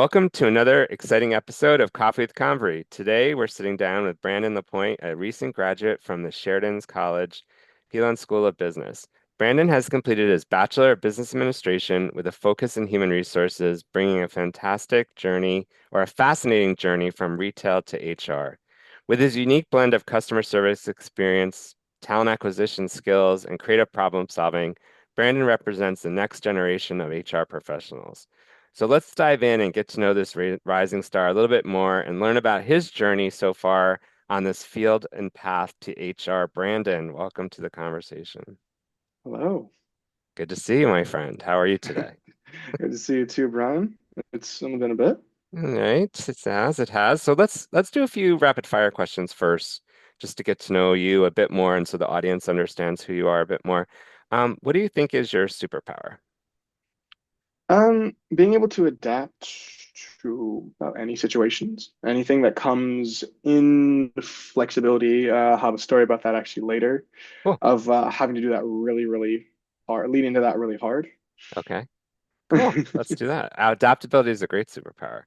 Welcome to another exciting episode of Coffee with Convery. Today, we're sitting down with Brandon Lapointe, a recent graduate from the Sheridan's College Pilon School of Business. Brandon has completed his Bachelor of Business Administration with a focus in human resources, bringing a fantastic journey or a fascinating journey from retail to HR. With his unique blend of customer service experience, talent acquisition skills, and creative problem solving, Brandon represents the next generation of HR professionals. So let's dive in and get to know this rising star a little bit more and learn about his journey so far on this field and path to HR. Brandon, welcome to the conversation. Hello. Good to see you, my friend. How are you today? Good to see you too, Brian. It's only been a bit. All right, it has. So let's do a few rapid fire questions first, just to get to know you a bit more and so the audience understands who you are a bit more. What do you think is your superpower? Being able to adapt to about any situations, anything that comes in flexibility. I'll have a story about that actually later, Cool. of having to do that really, really hard, leading to that really hard. Okay, cool. Let's do that. Adaptability is a great superpower.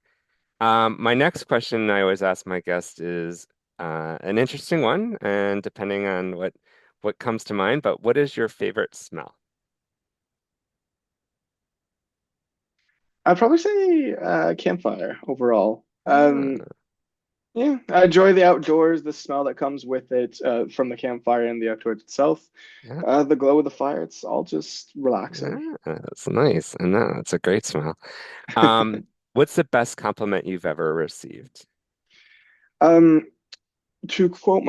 My next question I always ask my guests is an interesting one, and depending on what comes to mind, but what is your favorite smell? I'd probably say campfire overall. Ah, Yeah, I enjoy the outdoors, the smell that comes with it from the campfire and the outdoors itself. yeah, The glow of the fire, it's all just relaxing. yeah, that's nice. And no, that's a great smell. Um, what's the best compliment you've ever received? Um, to quote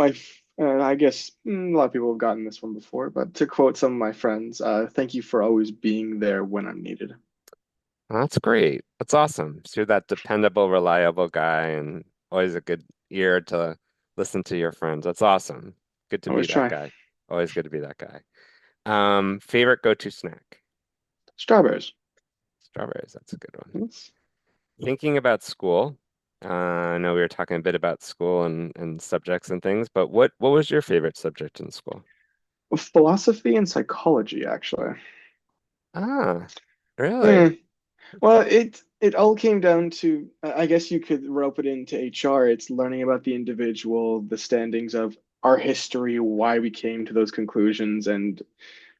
I guess a lot of people have gotten this one before, but to quote some of my friends, thank you for always being there when I'm needed. Oh, that's great. That's awesome. So you're that dependable, reliable guy and always a good ear to listen to your friends. That's awesome. Good to be Always that try. guy. Always good to be that guy. Favorite go-to snack? Strawberries. Strawberries. That's a good one. Yes. Thinking about school. I know we were talking a bit about school and subjects and things, but what was your favorite subject in school? Philosophy and psychology, actually. Ah, Yeah. really? Well, it all came down to, I guess you could rope it into HR. It's learning about the individual, the standings of our history, why we came to those conclusions, and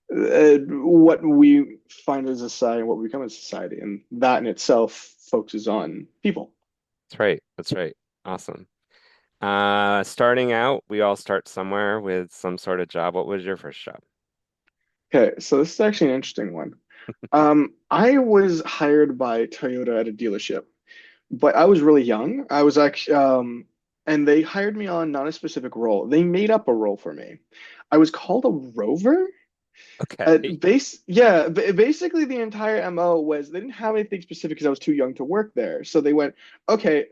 what we find as a society and what we become as a society. And that in itself focuses on people. That's right. That's right. Awesome. Starting out, we all start somewhere with some sort of job. What was your first job? Okay, so this is actually an interesting one. I was hired by Toyota at a dealership, but I was really young. I was actually, and they hired me on not a specific role. They made up a role for me. I was called a rover. Okay. Basically the entire MO was they didn't have anything specific because I was too young to work there. So they went, okay,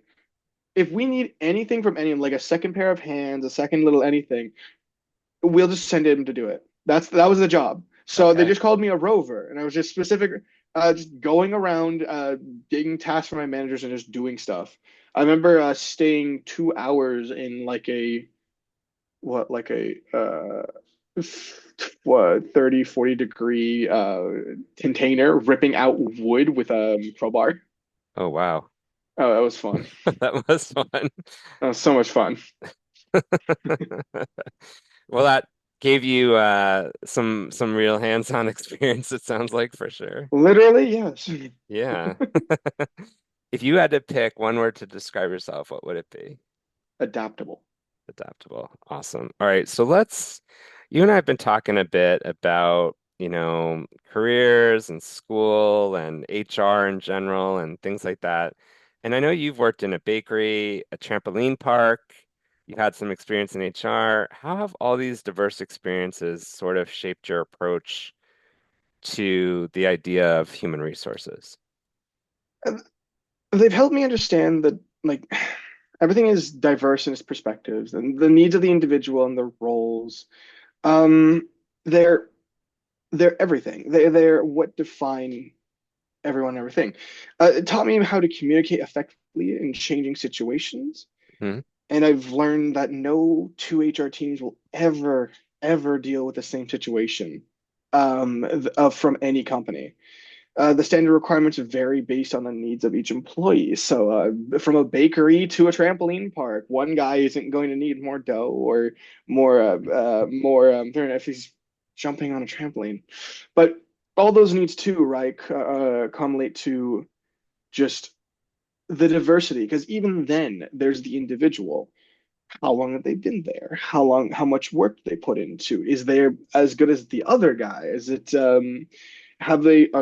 if we need anything from anyone, like a second pair of hands, a second little anything, we'll just send him to do it. That was the job. So they Okay. just called me a rover, and I was just specific, just going around, getting tasks from my managers and just doing stuff. I remember staying 2 hours in like a what 30, 40 degree container, ripping out wood with a crowbar. Oh, wow. Oh, that was fun. That was fun. That was so much fun. Well, that gave you some real hands-on experience, it sounds like for sure. Literally, yes. Yeah. If you had to pick one word to describe yourself, what would it be? Adaptable. Adaptable. Awesome. All right, so you and I have been talking a bit about, careers and school and HR in general and things like that. And I know you've worked in a bakery, a trampoline park, you've had some experience in HR. How have all these diverse experiences sort of shaped your approach to the idea of human resources? They've helped me understand that like everything is diverse in its perspectives and the needs of the individual and their roles. Um, they're they're everything. They're what define everyone and everything. It taught me how to communicate effectively in changing situations, Hmm. and I've learned that no two HR teams will ever deal with the same situation from any company. The standard requirements vary based on the needs of each employee. So, from a bakery to a trampoline park, one guy isn't going to need more dough or I don't know if he's jumping on a trampoline. But all those needs too, right, correlate to just the diversity. Because even then, there's the individual. How long have they been there? How much work they put into? Is they as good as the other guy? Is it are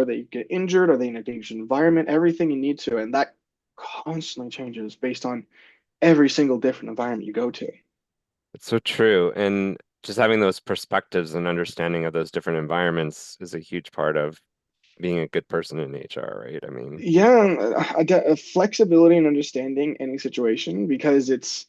they get injured? Are they in a dangerous environment? Everything you need to, and that constantly changes based on every single different environment you go to. It's so true. And just having those perspectives and understanding of those different environments is a huge part of being a good person in HR, right? I mean, Yeah, flexibility and understanding any situation because it's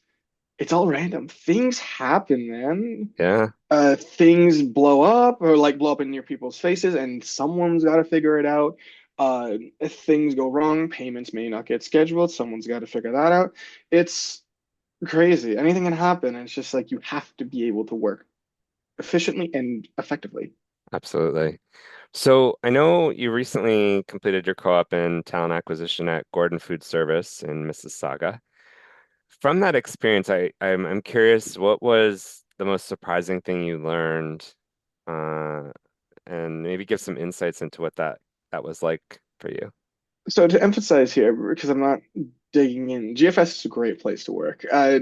all random. Things happen, man. yeah, Things blow up or like blow up in your people's faces, and someone's got to figure it out. If things go wrong, payments may not get scheduled. Someone's got to figure that out. It's crazy. Anything can happen. And it's just like you have to be able to work efficiently and effectively. absolutely. So I know you recently completed your co-op in talent acquisition at Gordon Food Service in Mississauga. From that experience, I'm curious, what was the most surprising thing you learned, uh, and maybe give some insights into what that was like for you. So to emphasize here, because I'm not digging in, GFS is a great place to work. A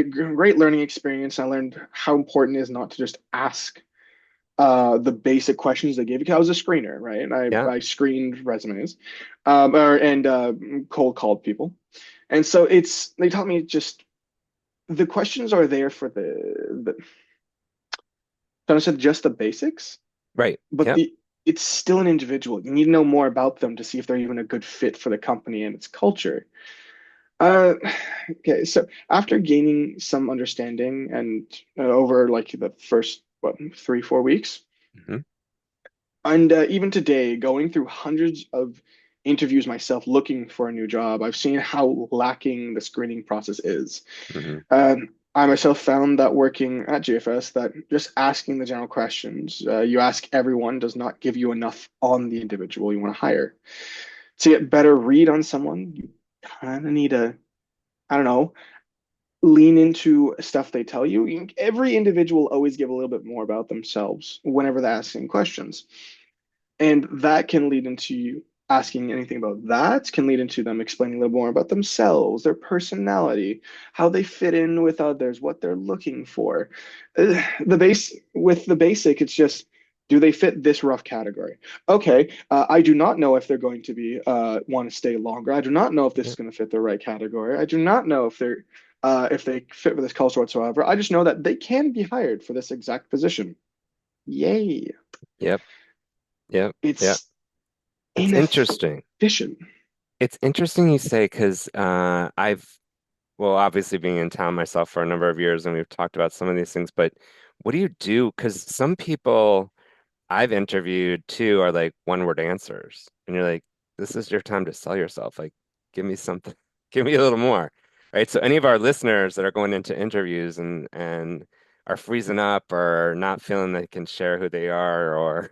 great learning experience. I learned how important it is not to just ask the basic questions they give you. 'Cause I was a screener, right? And Yeah, I screened resumes, and cold called people, and so they taught me just the questions are there for the so I said just the basics, right. but Yep. the it's still an individual. You need to know more about them to see if they're even a good fit for the company and its culture. Uh, okay, so after gaining some understanding and over like the first what 3 4 weeks. Hmm. And even today, going through hundreds of interviews myself looking for a new job, I've seen how lacking the screening process is. Hmm. I myself found that working at GFS, that just asking the general questions, you ask everyone, does not give you enough on the individual you want to hire. To get better read on someone, you kind of need to, I don't know, lean into stuff they tell you. Every individual always give a little bit more about themselves whenever they're asking questions. And that can lead into you asking anything about that, can lead into them explaining a little more about themselves, their personality, how they fit in with others, what they're looking for. The basic, it's just, do they fit this rough category? Okay, I do not know if they're going to be want to stay longer. I do not know if this is Yep. going to fit the right category. I do not know if they fit with this culture whatsoever. I just know that they can be hired for this exact position. Yay. Yep. Yep. Yep. It's It's interesting. inefficient. It's interesting you say because well, obviously being in town myself for a number of years, and we've talked about some of these things, but what do you do? Because some people I've interviewed too are like one word answers. And you're like, this is your time to sell yourself. Like, give me something, give me a little more. Right. So any of our listeners that are going into interviews and are freezing up or not feeling they can share who they are or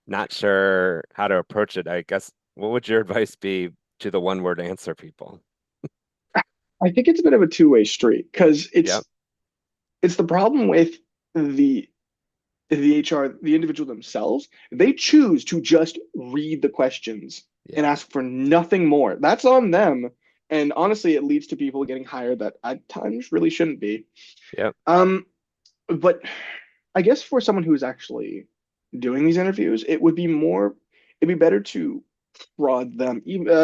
not sure how to approach it, I guess what would your advice be to the one word answer people? I think it's a bit of a two-way street because Yep. it's the problem with the the HR, the individual themselves. They choose to just read the questions and Yeah. ask for nothing more. That's on them. And honestly, it leads to people getting hired that at times really shouldn't be. Yep. Um, but I guess for someone who's actually doing these interviews, it'd be better to prod them,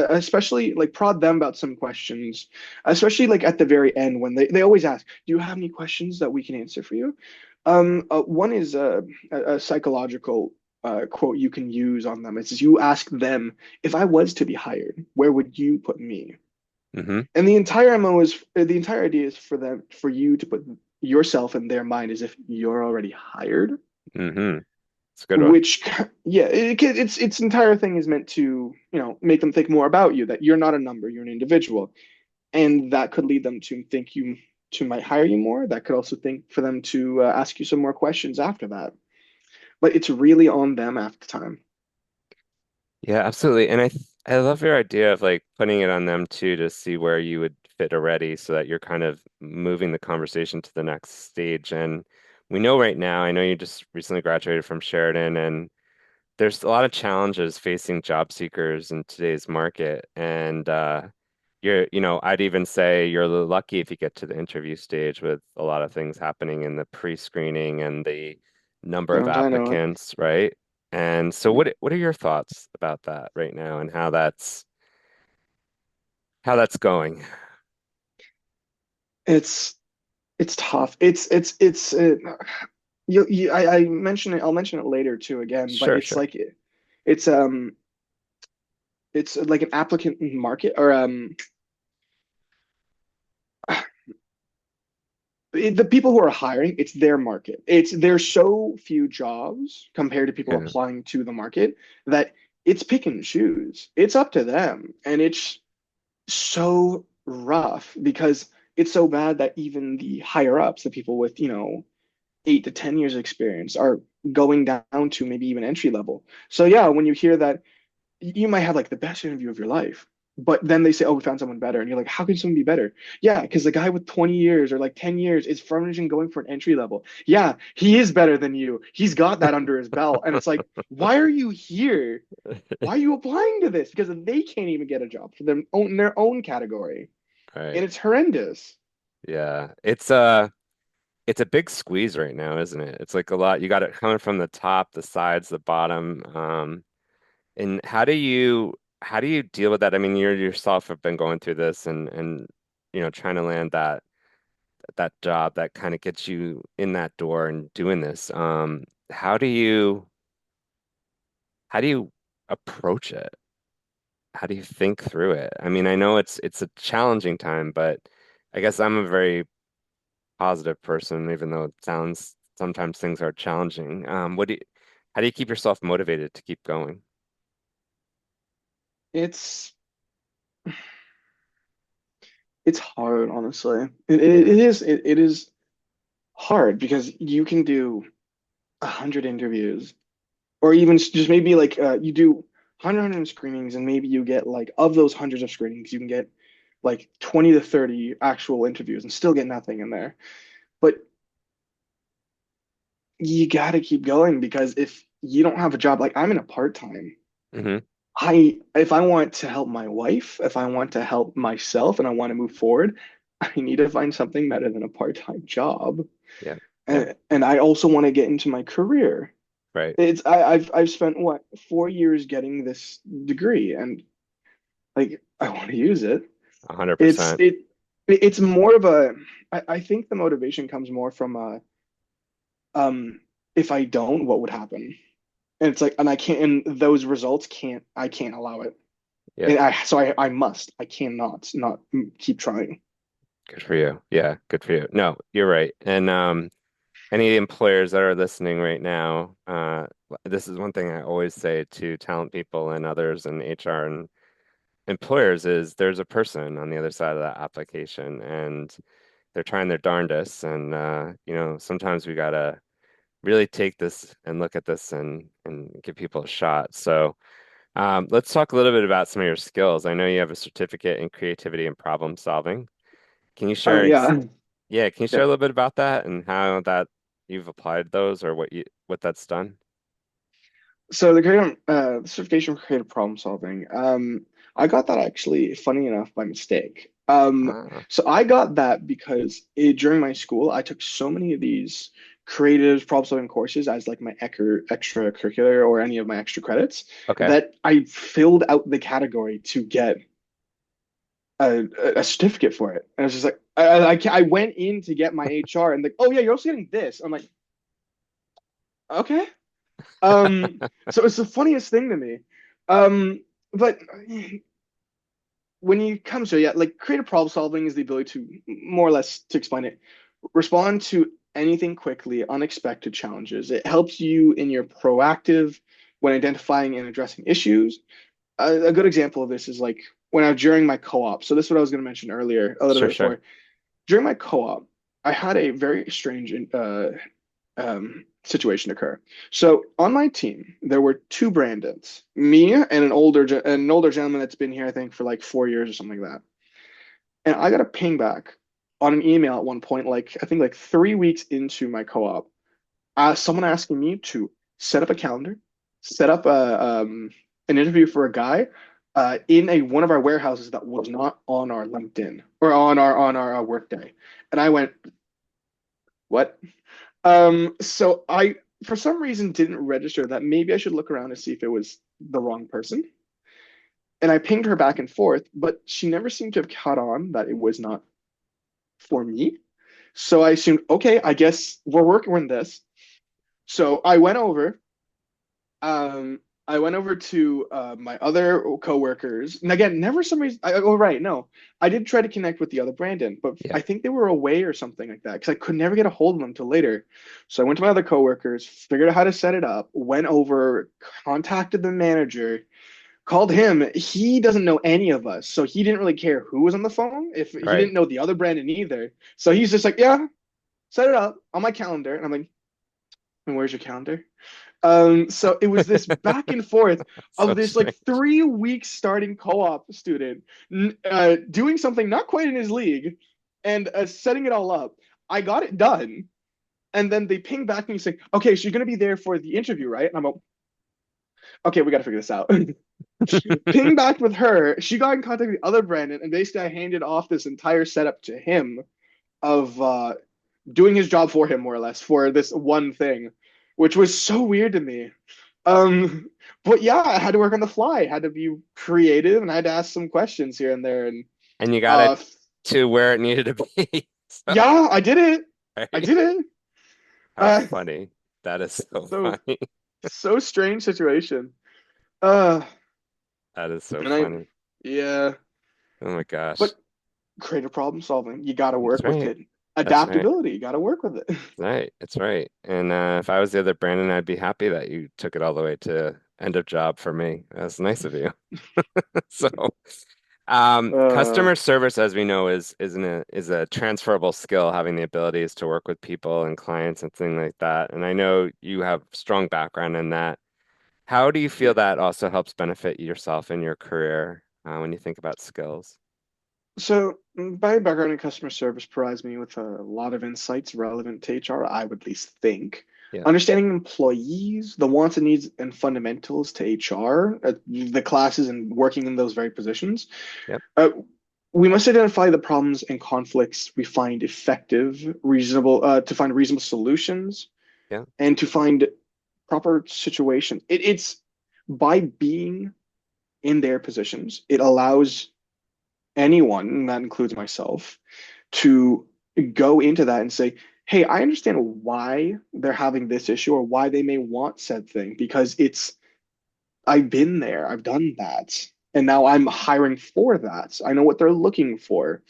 especially like prod them about some questions, especially like at the very end when they always ask, "Do you have any questions that we can answer for you?" One is a psychological quote you can use on them. It says, "You ask them, if I was to be hired, where would you put me?" Mm-hmm. And the entire idea is for you to put yourself in their mind as if you're already hired, Mm-hmm. It's a good one. which yeah, its entire thing is meant to, make them think more about you, that you're not a number, you're an individual. And that could lead them to think you to might hire you more. That could also think for them to ask you some more questions after that. But it's really on them after time. Yeah, absolutely. And I love your idea of like putting it on them too to see where you would fit already so that you're kind of moving the conversation to the next stage. And we know right now, I know you just recently graduated from Sheridan, and there's a lot of challenges facing job seekers in today's market. And I'd even say you're lucky if you get to the interview stage with a lot of things happening in the pre-screening and the number of Don't I know it? applicants, right? And so what are your thoughts about that right now and how that's going? It's it's tough. I mention it. I'll mention it later too again, but Sure, sure. it's it's like an applicant market or the people who are hiring, it's their market. There's so few jobs compared to people Yeah. applying to the market that it's pick and choose. It's up to them, and it's so rough because it's so bad that even the higher ups, the people with 8 to 10 years experience, are going down to maybe even entry level. So yeah, when you hear that you might have like the best interview of your life, but then they say, "Oh, we found someone better," and you're like, "How can someone be better?" Yeah, because the guy with 20 years or like 10 years is furnishing going for an entry level. Yeah, he is better than you. He's got that under his belt, and it's like, why are you here? Why are you applying to this? Because they can't even get a job for their own category, and Right. it's horrendous. Yeah. It's a big squeeze right now, isn't it? It's like a lot. You got it coming from the top, the sides, the bottom. And how do you deal with that? I mean, you yourself have been going through this and trying to land that job that kind of gets you in that door and doing this. How do you approach it? How do you think through it? I mean, I know it's a challenging time, but I guess I'm a very positive person, even though it sounds sometimes things are challenging. How do you keep yourself motivated to keep going? It's it's hard, honestly. It Yeah. is it is hard because you can do 100 interviews, or even just maybe like you do 100 screenings, and maybe you get like of those hundreds of screenings, you can get like 20 to 30 actual interviews and still get nothing in there. But you got to keep going because if you don't have a job, like I'm in a part-time, Hmm. if I want to help my wife, if I want to help myself and I want to move forward, I need to find something better than a part-time job. Yeah. Yeah. And I also want to get into my career. Right. I've spent what 4 years getting this degree, and like I want to use it. It's 100%. it it's more of a I think the motivation comes more from um if I don't, what would happen? And it's like, and I can't, and those results I can't allow it. Yeah. And I must, I cannot not keep trying. Good for you. Yeah, good for you. No, you're right. And any employers that are listening right now, this is one thing I always say to talent people and others in HR and employers is there's a person on the other side of that application and they're trying their darndest. And sometimes we gotta really take this and look at this and give people a shot. So let's talk a little bit about some of your skills. I know you have a certificate in creativity and problem solving. Can you Oh share yeah. yeah, can you share Yeah. a little bit about that and how that you've applied those or what that's done? So the certification for creative problem solving, I got that actually, funny enough, by mistake. Ah, So I got that because during my school, I took so many of these creative problem solving courses as like my extracurricular or any of my extra credits okay. that I filled out the category to get a certificate for it. And I was just like, I went in to get my HR and like, oh yeah, you're also getting this. I'm like, okay. So it's the funniest thing to me. But when you come to it, yeah, like creative problem solving is the ability to more or less to explain it, respond to anything quickly, unexpected challenges. It helps you in your proactive when identifying and addressing issues. A good example of this is like when I was during my co-op. So this is what I was going to mention earlier a little Sure, bit sure. before. During my co-op, I had a very strange situation occur. So on my team, there were two Brandons, me and an older gentleman that's been here, I think, for like 4 years or something like that. And I got a ping back on an email at one point, like I think like 3 weeks into my co-op, someone asking me to set up a calendar, set up an interview for a guy in a one of our warehouses that was not on our LinkedIn or on our work day. And I went, what? So I, for some reason, didn't register that maybe I should look around to see if it was the wrong person. And I pinged her back and forth, but she never seemed to have caught on that it was not for me. So I assumed, okay, I guess we're working on this. So I went over to my other coworkers, and again, never some reason. Oh, right, no, I did try to connect with the other Brandon, but Yeah. I think they were away or something like that because I could never get a hold of them until later. So I went to my other coworkers, figured out how to set it up, went over, contacted the manager, called him. He doesn't know any of us, so he didn't really care who was on the phone. If he Right. didn't know the other Brandon either, so he's just like, yeah, set it up on my calendar, and I'm like, and where's your calendar? So it was this back and forth So of this like strange. 3 weeks starting co-op student doing something not quite in his league and setting it all up. I got it done. And then they ping back me saying, okay, so you're going to be there for the interview, right? And I'm like, okay, we got to figure this out. Ping back with her. She got in contact with the other Brandon, and basically I handed off this entire setup to him of doing his job for him, more or less, for this one thing, which was so weird to me. Um, but yeah, I had to work on the fly. I had to be creative, and I had to ask some questions here and there. And And you got it uh, to where it needed to be. So, yeah, I did it. I right? did it. How Uh, funny. That is so so funny. so strange situation. Uh, That is so and I, funny. yeah, Oh my but gosh. creative problem solving, you got to That's work with right. it. That's right. Adaptability, you got to work with it. Right. It's right. And if I was the other Brandon, I'd be happy that you took it all the way to end of job for me. That's nice of you. So, Uh, customer service, as we know, is a transferable skill, having the abilities to work with people and clients and things like that. And I know you have strong background in that. How do you feel yeah. that also helps benefit yourself in your career when you think about skills? So, my background in customer service provides me with a lot of insights relevant to HR, I would at least think. Yeah. Understanding employees, the wants and needs and fundamentals to HR, the classes and working in those very positions. Yep. Uh, we must identify the problems and conflicts we find effective, reasonable, to find reasonable solutions Yeah. and to find proper situations. It's by being in their positions, it allows anyone, and that includes myself, to go into that and say, hey, I understand why they're having this issue or why they may want said thing because I've been there, I've done that. And now I'm hiring for that. I know what they're looking for.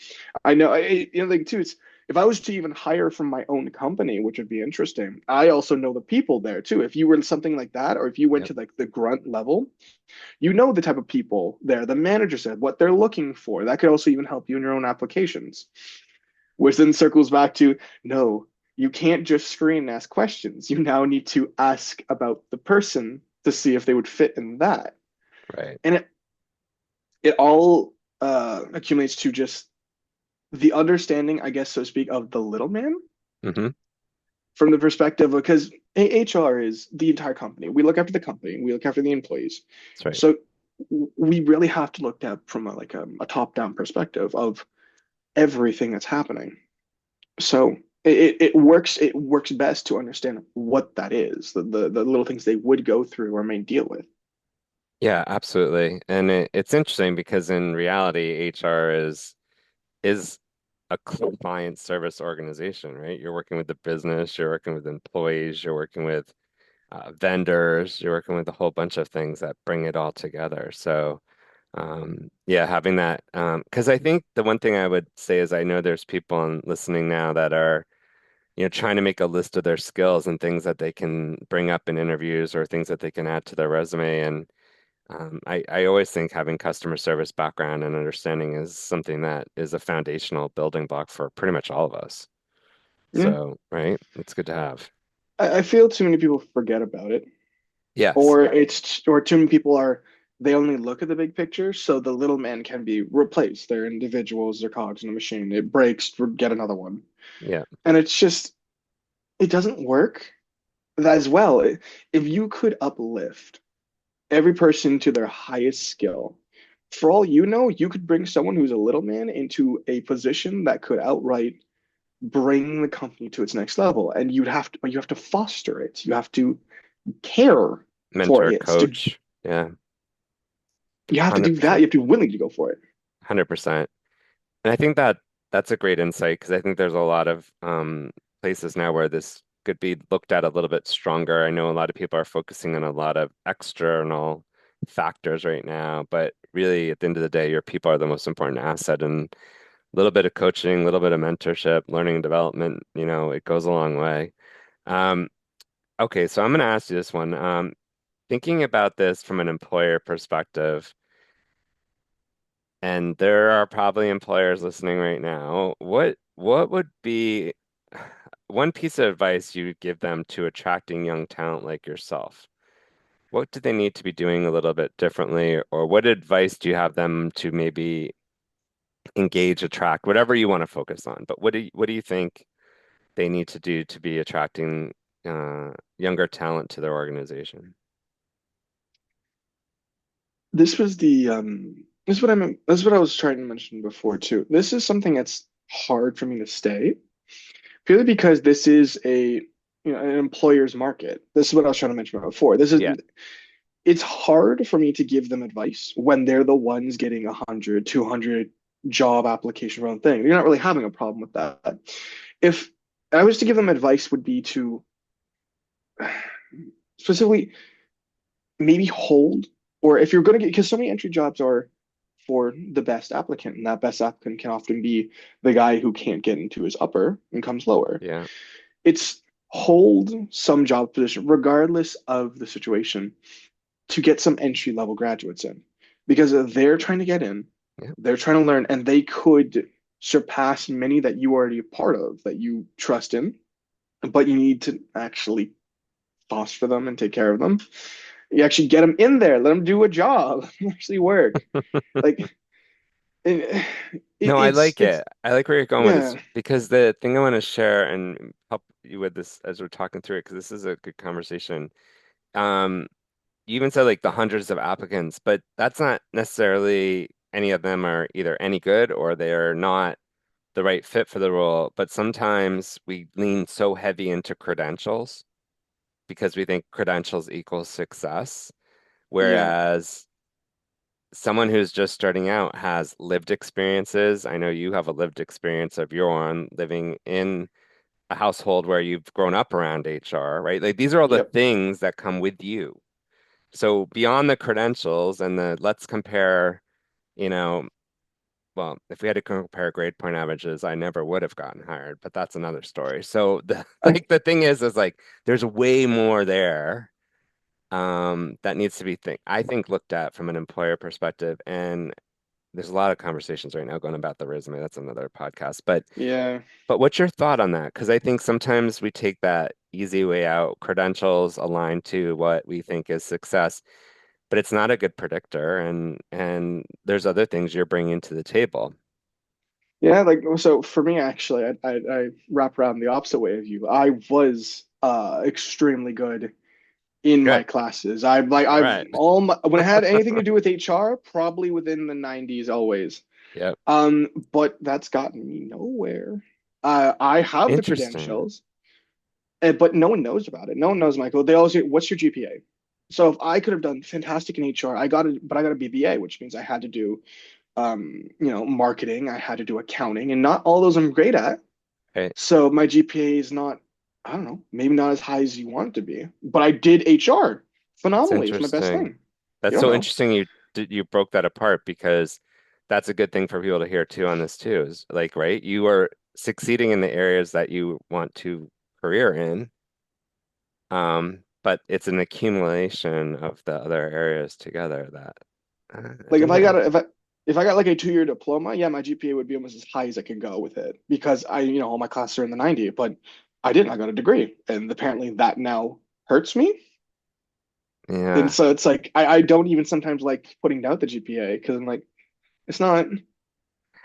I know, like too, it's if I was to even hire from my own company, which would be interesting, I also know the people there too. If you were something like that, or if you went Yep. to like the grunt level, you know the type of people there. The manager said what they're looking for. That could also even help you in your own applications, which then circles back to no, you can't just screen and ask questions. You now need to ask about the person to see if they would fit in that. Right. And it all accumulates to just the understanding, I guess, so to speak, of the little man Mm-hmm. from the perspective of because HR is the entire company. We look after the company, we look after the employees. That's right. So we really have to look at from a top-down perspective of everything that's happening. So it works best to understand what that is, the little things they would go through or may deal with. Yeah, absolutely. And it's interesting because in reality, HR is a client service organization, right? You're working with the business, you're working with employees, you're working with vendors, you're working with a whole bunch of things that bring it all together. So, yeah, having that, because I think the one thing I would say is I know there's people listening now that are, trying to make a list of their skills and things that they can bring up in interviews or things that they can add to their resume. And I always think having customer service background and understanding is something that is a foundational building block for pretty much all of us. Yeah. So, right, it's good to have. I feel too many people forget about it, Yes. or too many people are they only look at the big picture, so the little man can be replaced. They're individuals, they're cogs in a machine. It breaks, get another one, Yeah. and it's just it doesn't work as well. If you could uplift every person to their highest skill, for all you know, you could bring someone who's a little man into a position that could outright bring the company to its next level. And you have to foster it. You have to care for Mentor, it. coach. Yeah. You have to do that. 100%. You have to be willing to go for it. 100%. And I think that that's a great insight because I think there's a lot of places now where this could be looked at a little bit stronger. I know a lot of people are focusing on a lot of external factors right now, but really at the end of the day, your people are the most important asset. And a little bit of coaching, a little bit of mentorship, learning and development, it goes a long way. Um, okay, so I'm going to ask you this one. Thinking about this from an employer perspective, and there are probably employers listening right now. What would be one piece of advice you would give them to attracting young talent like yourself? What do they need to be doing a little bit differently, or what advice do you have them to maybe engage, attract, whatever you want to focus on? But what do you think they need to do to be attracting younger talent to their organization? This is what I was trying to mention before too. This is something that's hard for me to stay, purely because this is an employer's market. This is what I was trying to mention before. Yeah, It's hard for me to give them advice when they're the ones getting 100, 200 job application for one thing. You're not really having a problem with that. If I was to give them advice, would be to specifically maybe hold, or if you're going to get, because so many entry jobs are for the best applicant, and that best applicant can often be the guy who can't get into his upper and comes lower. yeah, It's hold some job position, regardless of the situation, to get some entry level graduates in because they're trying to get in, yeah. they're trying to learn, and they could surpass many that you already a part of that you trust in, but you need to actually foster them and take care of them. You actually get them in there, let them do a job, actually work. Like it, No, I like it's it. I like where you're going with this yeah, because the thing I want to share and help you with this as we're talking through it, because this is a good conversation. Um, you even said like the hundreds of applicants, but that's not necessarily any of them are either any good or they're not the right fit for the role. But sometimes we lean so heavy into credentials because we think credentials equals success, yeah, whereas someone who's just starting out has lived experiences. I know you have a lived experience of your own living in a household where you've grown up around HR, right? Like these are all the yep, things that come with you. So beyond the credentials and the let's compare, you know, well, if we had to compare grade point averages, I never would have gotten hired, but that's another story. So the I, like the thing is like there's way more there that needs to be I think looked at from an employer perspective. And there's a lot of conversations right now going about the resume. That's another podcast. yeah. But what's your thought on that? Because I think sometimes we take that easy way out, credentials aligned to what we think is success, but it's not a good predictor. And there's other things you're bringing to the table. Yeah, like so for me actually, I wrap around the opposite way of you. I was extremely good in my Good. classes. All I've right. all my, when it had anything to do with HR, probably within the 90s always. Yep. But that's gotten me nowhere. I have the Interesting. credentials, but no one knows about it. No one knows, Michael. They always say, "What's your GPA?" So if I could have done fantastic in HR, but I got a BBA, which means I had to do marketing, I had to do accounting, and not all those I'm great at. Okay. So my GPA is not, I don't know, maybe not as high as you want it to be. But I did HR That's phenomenally. It's my best interesting. thing. You That's don't so know. interesting you broke that apart because that's a good thing for people to hear too on this too. Is like, right, you are succeeding in the areas that you want to career in. But it's an accumulation of the other areas together that I Like don't know. if I got like a 2 year diploma, yeah, my GPA would be almost as high as I can go with it because all my classes are in the 90, but I didn't. I got a degree, and apparently that now hurts me. And Yeah. so it's like I don't even sometimes like putting down the GPA because I'm like, it's not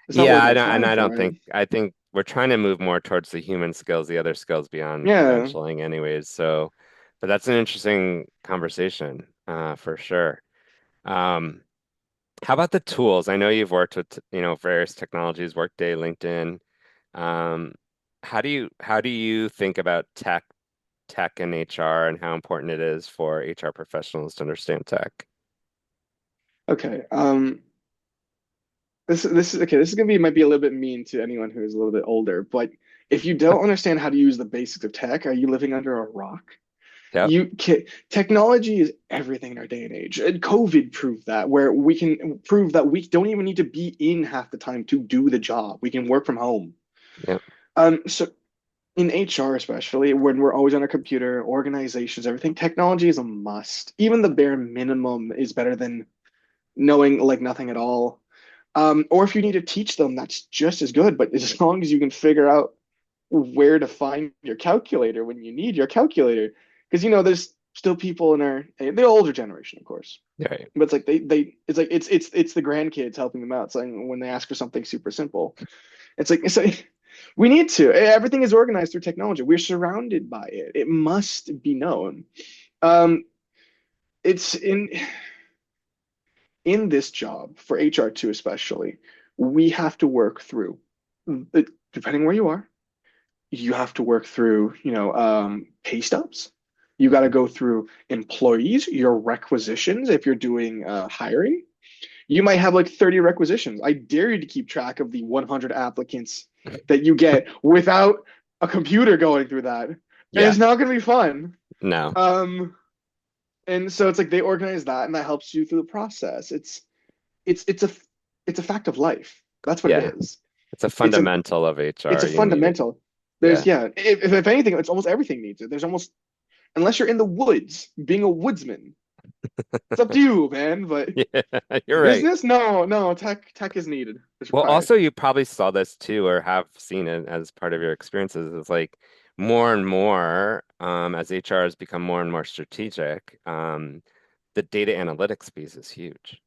it's not Yeah, worth I my don't, and time I don't for it. think I think we're trying to move more towards the human skills, the other skills beyond Yeah. credentialing anyways. So, but that's an interesting conversation, for sure. Um, how about the tools? I know you've worked with, various technologies, Workday, LinkedIn. Um, how do you think about tech and HR and how important it is for HR professionals to understand tech? Okay. This is okay. This is gonna be might be a little bit mean to anyone who is a little bit older, but if you don't understand how to use the basics of tech, are you living under a rock? Yep, You can, technology is everything in our day and age. And COVID proved that, where we can prove that we don't even need to be in half the time to do the job. We can work from home. yep, So in HR, especially when we're always on a computer, organizations, everything, technology is a must. Even the bare minimum is better than knowing like nothing at all. Or if you need to teach them, that's just as good. But as long as you can figure out where to find your calculator when you need your calculator, because there's still people in the older generation, of course. right. But it's like they it's like it's the grandkids helping them out. Saying when they ask for something super simple, it's like we need to. Everything is organized through technology. We're surrounded by it. It must be known. Um, it's in this job for HR2 especially, we have to work through, depending where you are, you have to work through, pay stubs. You got to Mhm. go through employees, your requisitions if you're doing hiring. You might have like 30 requisitions. I dare you to keep track of the 100 applicants that you get without a computer going through that. And Yeah, it's not going to be fun. no, Um, and so it's like they organize that and that helps you through the process. It's it's a it's a fact of life. That's what it yeah. is. It's a It's a fundamental of it's HR. a You need it. fundamental. There's Yeah. yeah. If anything, it's almost everything needs it. There's almost unless you're in the woods, being a woodsman. It's up to you, man. But Yeah, you're right. business, no, no. Tech is needed. It's Well, required. also you probably saw this too, or have seen it as part of your experiences. It's like more and more, as HR has become more and more strategic, the data analytics piece is huge,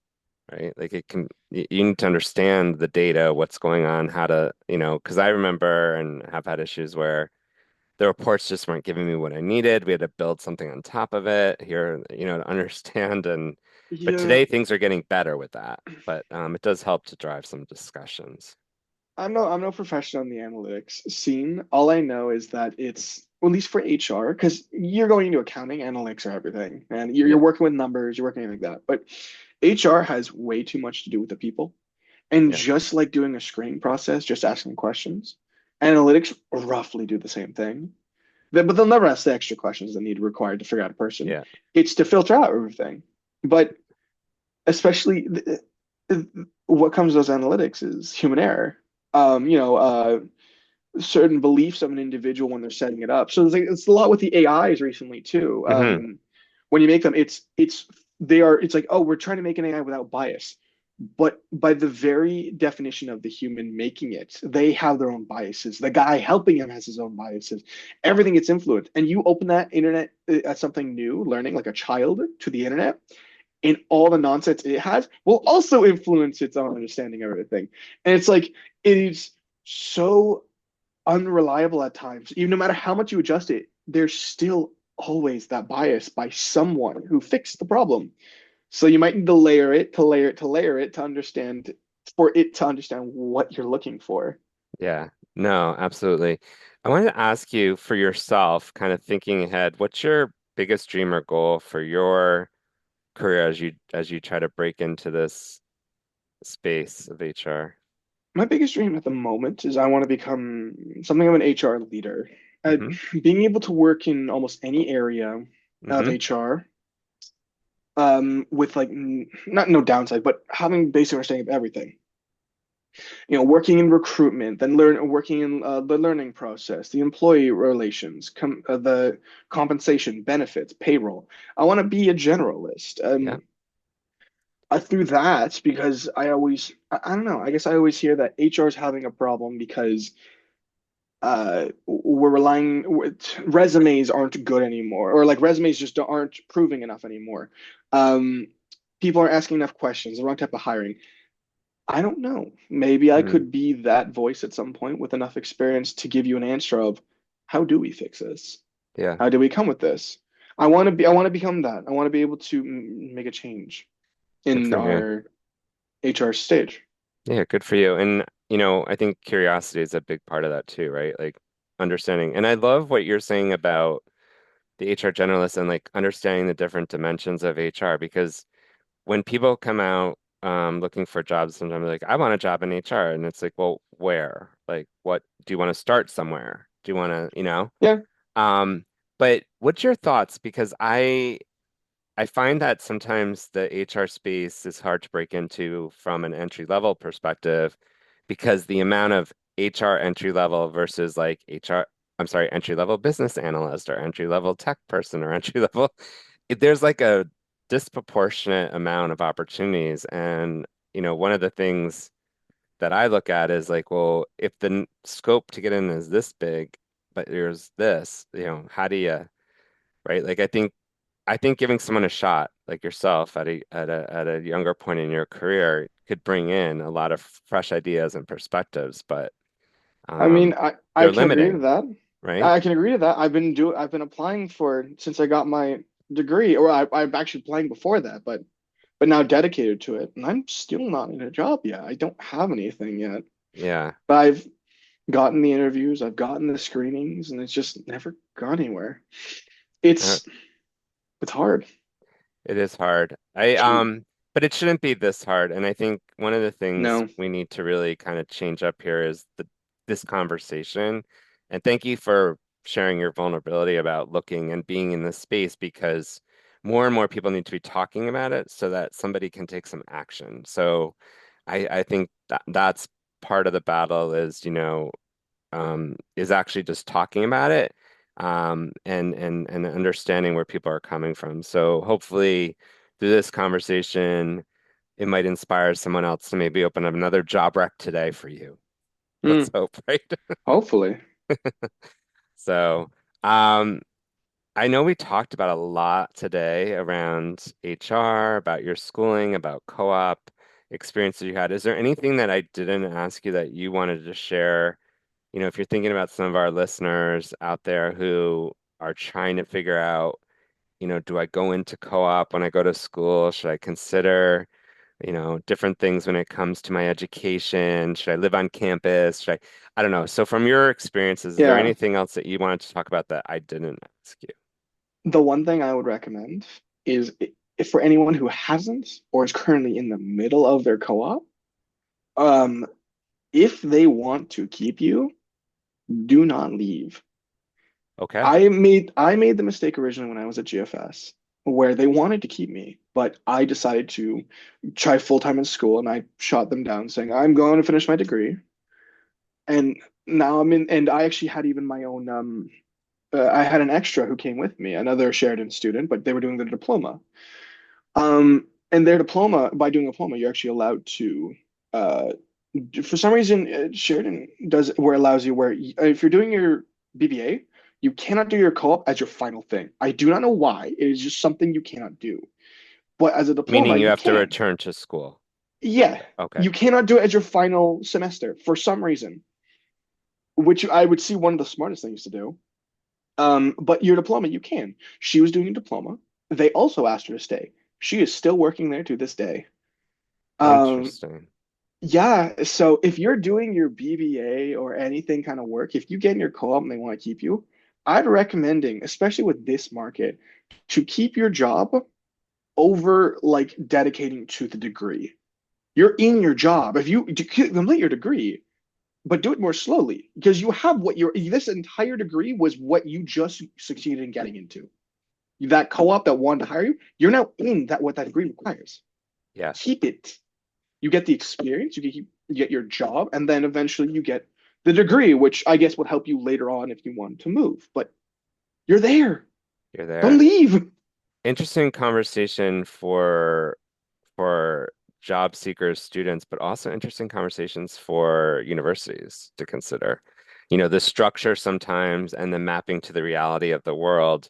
right? Like you need to understand the data, what's going on, how to, because I remember and have had issues where the reports just weren't giving me what I needed. We had to build something on top of it here, to understand. But Yeah, today things are getting better with that. But it does help to drive some discussions. I'm no professional in the analytics scene. All I know is that it's well, at least for HR, because you're going into accounting, analytics are everything, and you're Yeah, working with numbers, you're working like that. But HR has way too much to do with the people. And yeah, just like doing a screening process, just asking questions, analytics roughly do the same thing. But they'll never ask the extra questions that need required to figure out a person. yeah. It's to filter out everything. But especially what comes to those analytics is human error. Um, you know, uh, Certain beliefs of an individual when they're setting it up. So it's a lot with the AIs recently too. Hmm. When you make them, it's like, oh, we're trying to make an AI without bias. But by the very definition of the human making it, they have their own biases. The guy helping him has his own biases. Everything gets influenced. And you open that internet as something new, learning like a child to the internet, and all the nonsense it has will also influence its own understanding of everything. And it's like, it is so unreliable at times. Even no matter how much you adjust it, there's still always that bias by someone who fixed the problem. So you might need to layer it to layer it to layer it to understand for it to understand what you're looking for. Yeah. No, absolutely. I wanted to ask you for yourself, kind of thinking ahead, what's your biggest dream or goal for your career as you try to break into this space of HR? My biggest dream at the moment is I want to become something of an HR leader. Hmm. Being able to work in almost any area of Hmm. HR, with like not no downside, but having basic understanding of everything. Working in recruitment, then working in the learning process, the employee relations, the compensation, benefits, payroll. I want to be a generalist. Yeah. Through that, because I don't know, I guess I always hear that HR is having a problem because we're resumes aren't good anymore, or like resumes just aren't proving enough anymore. Um, People aren't asking enough questions, the wrong type of hiring. I don't know. Maybe I Hmm. could be that voice at some point with enough experience to give you an answer of how do we fix this? Yeah, How do we come with this? I want to become that. I want to be able to make a change good in for you. our HR stage. Yeah, good for you. And, I think curiosity is a big part of that too, right? Like understanding. And I love what you're saying about the HR generalist and like understanding the different dimensions of HR because when people come out looking for jobs, sometimes they're like, I want a job in HR. And it's like, well, where? Like, what do you want to start somewhere? Do you want to? Yeah. Um, but what's your thoughts? Because I find that sometimes the HR space is hard to break into from an entry level perspective because the amount of HR entry level versus like I'm sorry, entry level business analyst or entry level tech person or entry level, there's like a disproportionate amount of opportunities. And, one of the things that I look at is like, well, if the scope to get in is this big, but there's this, how do you, right? Like, I think giving someone a shot, like yourself, at a younger point in your career, could bring in a lot of fresh ideas and perspectives, but I mean, um, I they're can agree to limiting, that. right? I can agree to that. I've been applying for since I got my degree, or I'm actually applying before that, but now dedicated to it, and I'm still not in a job yet. I don't have anything yet, Yeah, but I've gotten the interviews, I've gotten the screenings, and it's just never gone anywhere. uh, It's it's hard. it is hard. But it shouldn't be this hard. And I think one of the things No. we need to really kind of change up here is this conversation. And thank you for sharing your vulnerability about looking and being in this space because more and more people need to be talking about it so that somebody can take some action. So I think that's part of the battle is actually just talking about it and understanding where people are coming from. So hopefully through this conversation, it might inspire someone else to maybe open up another job rec today for you. Let's Hmm. hope, right? Hopefully. So, um, I know we talked about a lot today around HR, about your schooling, about co-op experiences you had. Is there anything that I didn't ask you that you wanted to share? If you're thinking about some of our listeners out there who are trying to figure out, do I go into co-op when I go to school? Should I consider, different things when it comes to my education? Should I live on campus? I don't know. So from your experiences, is there Yeah. anything else that you wanted to talk about that I didn't ask you? The one thing I would recommend is if for anyone who hasn't or is currently in the middle of their co-op, um, if they want to keep you, do not leave. Okay. I made the mistake originally when I was at GFS where they wanted to keep me, but I decided to try full time in school and I shot them down saying I'm going to finish my degree. And now I'm in, and I actually had even my own I had an extra who came with me, another Sheridan student, but they were doing their diploma. And their diploma, by doing a diploma, you're actually allowed to, uh, for some reason, Sheridan does where it allows you where if you're doing your BBA, you cannot do your co-op as your final thing. I do not know why. It is just something you cannot do. But as a diploma, Meaning you you have to can. return to school. Yeah, Okay. you cannot do it as your final semester for some reason, which I would see one of the smartest things to do. But your diploma, you can. She was doing a diploma. They also asked her to stay. She is still working there to this day. Um, Interesting. yeah, so if you're doing your BBA or anything kind of work, if you get in your co-op and they want to keep you, I'd recommending, especially with this market, to keep your job over like dedicating to the degree. You're in your job. If you complete your degree, but do it more slowly because you have what your this entire degree was what you just succeeded in getting into. That co-op that wanted to hire you, you're now in that what that degree requires. Yeah. Keep it. You get the experience, you get your job, and then eventually you get the degree, which I guess would help you later on if you want to move. But you're there. You're Don't there. leave. Interesting conversation for job seekers, students, but also interesting conversations for universities to consider. the structure sometimes and the mapping to the reality of the world.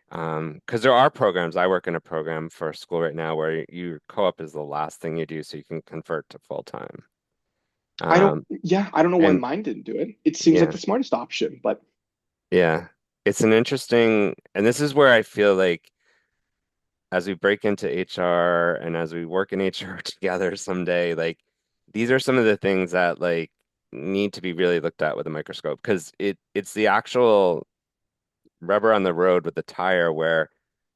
Because there are programs, I work in a program for a school right now where your co-op is the last thing you do so you can convert to full time. Um, I don't know why and mine didn't do it. It seems like yeah, the smartest option, but yeah, it's an interesting, and this is where I feel like as we break into HR and as we work in HR together someday, like these are some of the things that like need to be really looked at with a microscope because it's the actual rubber on the road with the tire where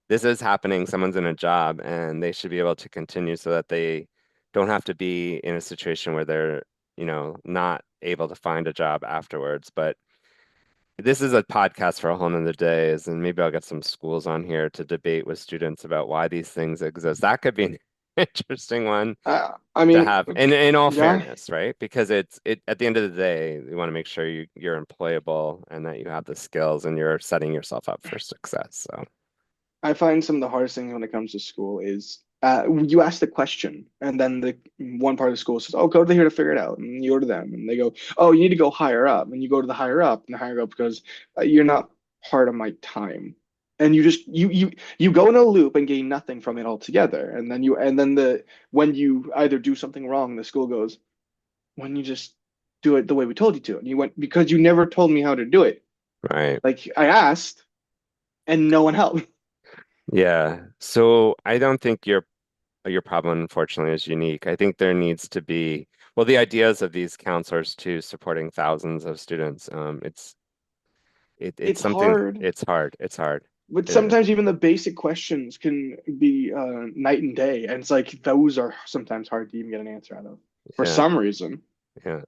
this is happening, someone's in a job and they should be able to continue so that they don't have to be in a situation where they're, not able to find a job afterwards. But this is a podcast for a whole nother day, and maybe I'll get some schools on here to debate with students about why these things exist. That could be an interesting one I to mean, have. And in all yeah, fairness, right? Because it at the end of the day, you want to make sure you're employable and that you have the skills and you're setting yourself up for success. So, I find some of the hardest things when it comes to school is you ask the question, and then the one part of the school says, "Oh, go to here to figure it out," and you go to them, and they go, "Oh, you need to go higher up," and you go to the higher up, and the higher up goes, "You're not part of my time," and you go in a loop and gain nothing from it altogether, and then the when you either do something wrong, the school goes, "When you just do it the way we told you to," and you went because you never told me how to do it. right. Like I asked, and no one helped. Yeah. So I don't think your problem, unfortunately, is unique. I think there needs to be, well, the ideas of these counselors too, supporting thousands of students. It's It's something, hard. it's hard. It's hard. But It, sometimes even the basic questions can be night and day, and it's like those are sometimes hard to even get an answer out of for yeah, some reason. yeah.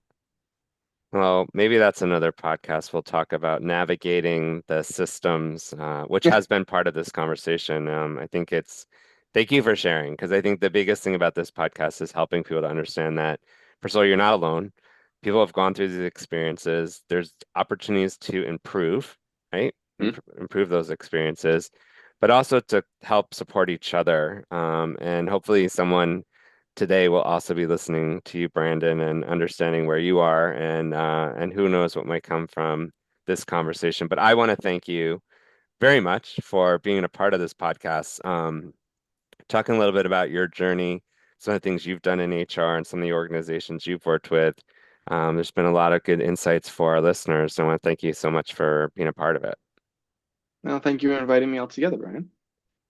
Well, maybe that's another podcast. We'll talk about navigating the systems, which Yeah. has been part of this conversation. I think thank you for sharing, because I think the biggest thing about this podcast is helping people to understand that, first of all, you're not alone. People have gone through these experiences. There's opportunities to improve, right? Improve those experiences, but also to help support each other. And hopefully someone today will also be listening to you, Brandon, and understanding where you are and who knows what might come from this conversation. But I want to thank you very much for being a part of this podcast, talking a little bit about your journey, some of the things you've done in HR and some of the organizations you've worked with. There's been a lot of good insights for our listeners. So I want to thank you so much for being a part of it. Well, thank you for inviting me all together, Brian.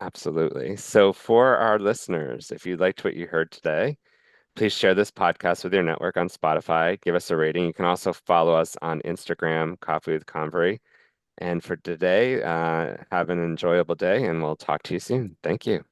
Absolutely. So for our listeners, if you liked what you heard today, please share this podcast with your network on Spotify. Give us a rating. You can also follow us on Instagram, Coffee with Convery. And for today, have an enjoyable day, and we'll talk to you soon. Thank you.